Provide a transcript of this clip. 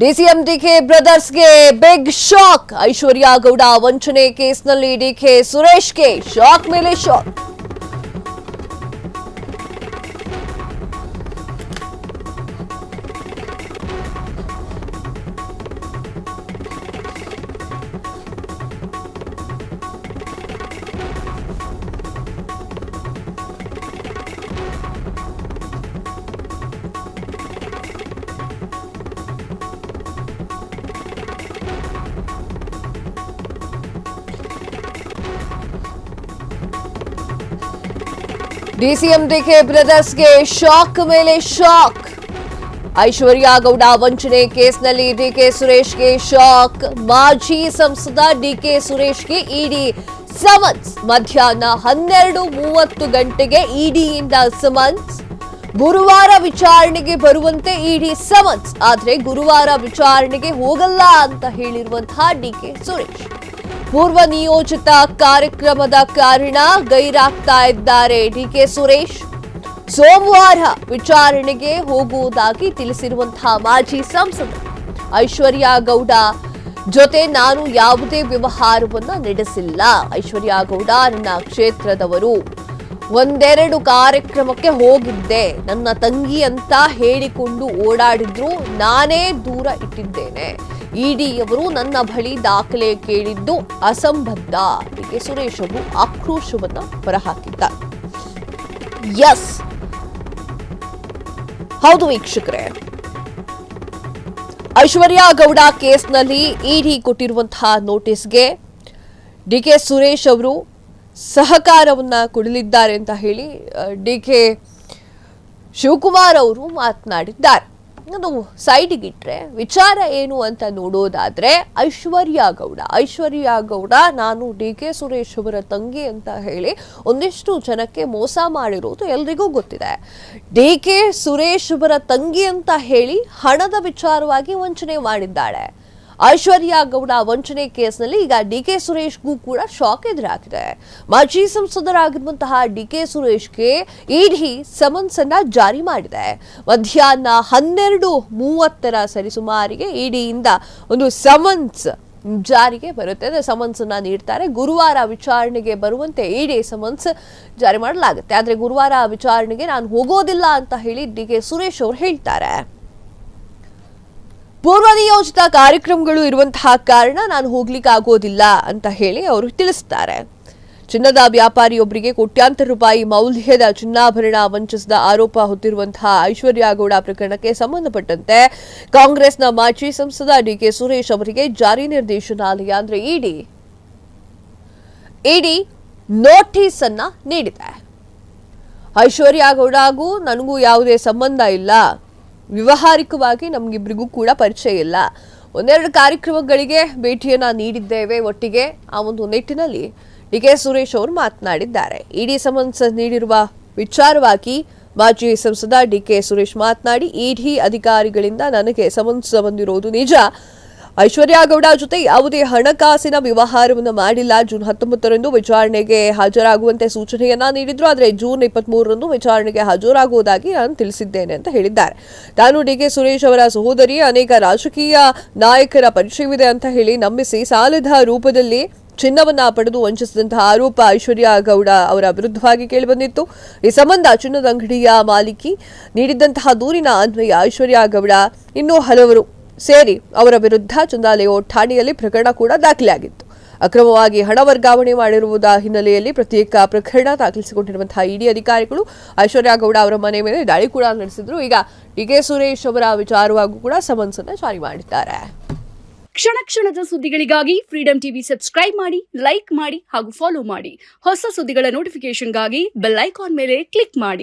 DCM DK ಬ್ರದರ್ಸ್ಗೆ big shock. Aishwarya Gowda ವಂಚನೆ ಕೇಸ್ನಲ್ಲಿ ಡಿಕೆ ಸುರೇಶ್ಗೆ ಶಾಕ್ ಮೇಲೆ ಶಾಕ್. ಡಿಸಿಎಂ ಡಿಕೆ ಬ್ರದರ್ಸ್ಗೆ ಶಾಕ್ ಮೇಲೆ ಶಾಕ್. ಐಶ್ವರ್ಯ ಗೌಡ ವಂಚನೆ ಕೇಸ್ನಲ್ಲಿ ಡಿಕೆ ಸುರೇಶ್ಗೆ ಶಾಕ್. ಮಾಜಿ ಸಂಸದ ಡಿಕೆ ಸುರೇಶ್ಗೆ ಇಡಿ ಸಮನ್ಸ್. ಮಧ್ಯಾಹ್ನ 12:30 ಗಂಟೆಗೆ ಇಡಿಯಿಂದ ಸಮನ್ಸ್. ಗುರುವಾರ ವಿಚಾರಣೆಗೆ ಬರುವಂತೆ ಇಡಿ ಸಮನ್ಸ್. ಆದ್ರೆ ಗುರುವಾರ ವಿಚಾರಣೆಗೆ ಹೋಗಲ್ಲ ಅಂತ ಹೇಳಿರುವಂತಹ ಡಿಕೆ ಸುರೇಶ್ ಪೂರ್ವ ನಿಯೋಜಿತ ಕಾರ್ಯಕ್ರಮದ ಕಾರಣ ಗೈರಾಗ್ತಾ ಇದ್ದಾರೆ ಡಿಕೆ ಸುರೇಶ್. ಸೋಮವಾರ ವಿಚಾರಣೆಗೆ ಹೋಗುವುದಾಗಿ ತಿಳಿಸಿರುವಂತಹ ಮಾಜಿ ಸಂಸದ ಐಶ್ವರ್ಯ ಗೌಡ ಜೊತೆ ನಾನು ಯಾವುದೇ ವ್ಯವಹಾರವನ್ನ ನಡೆಸಿಲ್ಲ. ಐಶ್ವರ್ಯ ಗೌಡ ನನ್ನ ಕ್ಷೇತ್ರದವರು. ಒಂದೆರಡು ಕಾರ್ಯಕ್ರಮಕ್ಕೆ ಹೋಗಿದ್ದೆ. ನನ್ನ ತಂಗಿ ಅಂತ ಹೇಳಿಕೊಂಡು ಓಡಾಡಿದ್ರು. ನಾನೇ ದೂರ ಇಟ್ಟಿದ್ದೇನೆ. ಇಡಿಯವರು ನನ್ನ ಬಳಿ ದಾಖಲೆ ಕೇಳಿದ್ದು ಅಸಂಬದ್ಧ. ಡಿಕೆ ಸುರೇಶ್ ಅವರು ಆಕ್ರೋಶವನ್ನ ಹೊರಹಾಕಿದ್ದಾರೆ. ಎಸ್, ಹೌದು ವೀಕ್ಷಕರೇ, ಐಶ್ವರ್ಯ ಗೌಡ ಕೇಸ್ನಲ್ಲಿ ಇಡಿ ಕೊಟ್ಟಿರುವಂತಹ ನೋಟಿಸ್ಗೆ ಡಿಕೆ ಸುರೇಶ್ ಅವರು ಸಹಕಾರವನ್ನ ಕೊಡಲಿದ್ದಾರೆ ಅಂತ ಹೇಳಿ ಡಿಕೆ ಶಿವಕುಮಾರ್ ಅವರು ಮಾತನಾಡಿದ್ದಾರೆ. ಅದು ಸೈಡ್ಗಿಟ್ರೆ ವಿಚಾರ ಏನು ಅಂತ ನೋಡೋದಾದ್ರೆ ಐಶ್ವರ್ಯ ಗೌಡ ನಾನು ಡಿಕೆ ಸುರೇಶ್ ಅವರ ತಂಗಿ ಅಂತ ಹೇಳಿ ಒಂದಿಷ್ಟು ಜನಕ್ಕೆ ಮೋಸ ಮಾಡಿರೋದು ಎಲ್ರಿಗೂ ಗೊತ್ತಿದೆ. ಡಿಕೆ ಸುರೇಶ್ ಅವರ ತಂಗಿ ಅಂತ ಹೇಳಿ ಹಣದ ವಿಚಾರವಾಗಿ ವಂಚನೆ ಮಾಡಿದ್ದಾಳೆ. ಐಶ್ವರ್ಯ ಗೌಡ ವಂಚನೆ ಕೇಸ್ನಲ್ಲಿ ಈಗ ಡಿಕೆ ಸುರೇಶ್ಗೂ ಕೂಡ ಶಾಕ್ ಎದುರಾಗಿದೆ. ಮಾಜಿ ಸಂಸದರಾಗಿರುವಂತಹ ಡಿಕೆ ಸುರೇಶ್ಗೆ ಇಡಿ ಸಮನ್ಸ್ ಅನ್ನ ಜಾರಿ ಮಾಡಿದೆ. ಮಧ್ಯಾಹ್ನ 12:30 ಸರಿಸುಮಾರಿಗೆ ಇಡಿಯಿಂದ ಒಂದು ಸಮನ್ಸ್ ಜಾರಿಗೆ ಬರುತ್ತೆ. ಸಮನ್ಸ್ ಅನ್ನ ನೀಡ್ತಾರೆ. ಗುರುವಾರ ವಿಚಾರಣೆಗೆ ಬರುವಂತೆ ಇಡಿ ಸಮನ್ಸ್ ಜಾರಿ ಮಾಡಲಾಗುತ್ತೆ. ಆದ್ರೆ ಗುರುವಾರ ವಿಚಾರಣೆಗೆ ನಾನು ಹೋಗೋದಿಲ್ಲ ಅಂತ ಹೇಳಿ ಡಿಕೆ ಸುರೇಶ್ ಅವರು ಹೇಳ್ತಾರೆ. ಪೂರ್ವ ನಿಯೋಜಿತ ಕಾರ್ಯಕ್ರಮಗಳು ಇರುವಂತಹ ಕಾರಣ ನಾನು ಹೋಗ್ಲಿಕ್ಕೆ ಆಗೋದಿಲ್ಲ ಅಂತ ಹೇಳಿ ಅವರು ತಿಳಿಸ್ತಾರೆ. ಚಿನ್ನದ ವ್ಯಾಪಾರಿಯೊಬ್ಬರಿಗೆ ಕೋಟ್ಯಾಂತರ ರೂಪಾಯಿ ಮೌಲ್ಯದ ಚಿನ್ನಾಭರಣ ವಂಚಿಸಿದ ಆರೋಪ ಹೊತ್ತಿರುವಂತಹ ಐಶ್ವರ್ಯ ಗೌಡ ಪ್ರಕರಣಕ್ಕೆ ಸಂಬಂಧಪಟ್ಟಂತೆ ಕಾಂಗ್ರೆಸ್ನ ಮಾಜಿ ಸಂಸದ ಡಿಕೆ ಸುರೇಶ್ ಅವರಿಗೆ ಜಾರಿ ನಿರ್ದೇಶನಾಲಯ ಅಂದ್ರೆ ಇಡಿ ನೋಟಿಸ್ ಅನ್ನ ನೀಡಿದೆ. ಐಶ್ವರ್ಯ ಗೌಡಗೂ ನನಗೂ ಯಾವುದೇ ಸಂಬಂಧ ಇಲ್ಲ. ವ್ಯವಹಾರಿಕವಾಗಿ ನಮಗಿಬ್ಬರಿಗೂ ಕೂಡ ಪರಿಚಯ ಇಲ್ಲ. ಒಂದೆರಡು ಕಾರ್ಯಕ್ರಮಗಳಿಗೆ ಭೇಟಿಯನ್ನ ನೀಡಿದ್ದೇವೆ ಒಟ್ಟಿಗೆ. ಆ ಒಂದು ನಿಟ್ಟಿನಲ್ಲಿ ಡಿಕೆ ಸುರೇಶ್ ಅವರು ಮಾತನಾಡಿದ್ದಾರೆ. ಇಡಿ ಸಮನ್ಸ್ ನೀಡಿರುವ ವಿಚಾರವಾಗಿ ಮಾಜಿ ಸಂಸದ ಡಿಕೆ ಸುರೇಶ್ ಮಾತನಾಡಿ, ಇಡಿ ಅಧಿಕಾರಿಗಳಿಂದ ನನಗೆ ಸಮನ್ಸ್ ಬಂದಿರೋದು ನಿಜ. ಐಶ್ವರ್ಯ ಗೌಡ ಜೊತೆ ಯಾವುದೇ ಹಣಕಾಸಿನ ವ್ಯವಹಾರವನ್ನು ಮಾಡಿಲ್ಲ. ಜೂನ್ 19ರಂದು ವಿಚಾರಣೆಗೆ ಹಾಜರಾಗುವಂತೆ ಸೂಚನೆಯನ್ನ ನೀಡಿದ್ರು. ಆದರೆ ಜೂನ್ 23ರಂದು ವಿಚಾರಣೆಗೆ ಹಾಜರಾಗುವುದಾಗಿ ನಾನು ತಿಳಿಸಿದ್ದೇನೆ ಅಂತ ಹೇಳಿದ್ದಾರೆ. ತಾನು ಡಿಕೆ ಸುರೇಶ್ ಅವರ ಸಹೋದರಿ, ಅನೇಕ ರಾಜಕೀಯ ನಾಯಕರ ಪರಿಚಯವಿದೆ ಅಂತ ಹೇಳಿ ನಂಬಿಸಿ ಸಾಲದ ರೂಪದಲ್ಲಿ ಚಿನ್ನವನ್ನ ಪಡೆದು ವಂಚಿಸಿದಂತಹ ಆರೋಪ ಐಶ್ವರ್ಯ ಗೌಡ ಅವರ ವಿರುದ್ಧವಾಗಿ ಕೇಳಿಬಂದಿತ್ತು. ಈ ಸಂಬಂಧ ಚಿನ್ನದ ಅಂಗಡಿಯ ಮಾಲೀಕಿ ನೀಡಿದ್ದಂತಹ ದೂರಿನ ಅನ್ವಯ ಐಶ್ವರ್ಯ ಗೌಡ ಇನ್ನೂ ಹಲವರು ಸೇರಿ ಅವರ ವಿರುದ್ಧ ಚಂದಾ ಲೇಔಟ್ ಠಾಣೆಯಲ್ಲಿ ಪ್ರಕರಣ ಕೂಡ ದಾಖಲೆಯಾಗಿತ್ತು. ಅಕ್ರಮವಾಗಿ ಹಣ ವರ್ಗಾವಣೆ ಮಾಡಿರುವುದ ಹಿನ್ನೆಲೆಯಲ್ಲಿ ಪ್ರತ್ಯೇಕ ಪ್ರಕರಣ ದಾಖಲಿಸಿಕೊಂಡಿರುವಂತಹ ಇಡಿ ಅಧಿಕಾರಿಗಳು ಐಶ್ವರ್ಯ ಗೌಡ ಅವರ ಮನೆ ಮೇಲೆ ದಾಳಿ ಕೂಡ ನಡೆಸಿದ್ರು. ಈಗ ಡಿಕೆ ಸುರೇಶ್ ಅವರ ವಿಚಾರವಾಗೂ ಕೂಡ ಸಮನ್ಸ್ ಅನ್ನು ಜಾರಿ ಮಾಡಿದ್ದಾರೆ. ಕ್ಷಣ ಕ್ಷಣದ ಸುದ್ದಿಗಳಿಗಾಗಿ ಫ್ರೀಡಂ ಟಿವಿ ಸಬ್ಸ್ಕ್ರೈಬ್ ಮಾಡಿ, ಲೈಕ್ ಮಾಡಿ ಹಾಗೂ ಫಾಲೋ ಮಾಡಿ. ಹೊಸ ಸುದ್ದಿಗಳ ನೋಟಿಫಿಕೇಶನ್ಗಾಗಿ ಬೆಲ್ ಐಕಾನ್ ಮೇಲೆ ಕ್ಲಿಕ್ ಮಾಡಿ.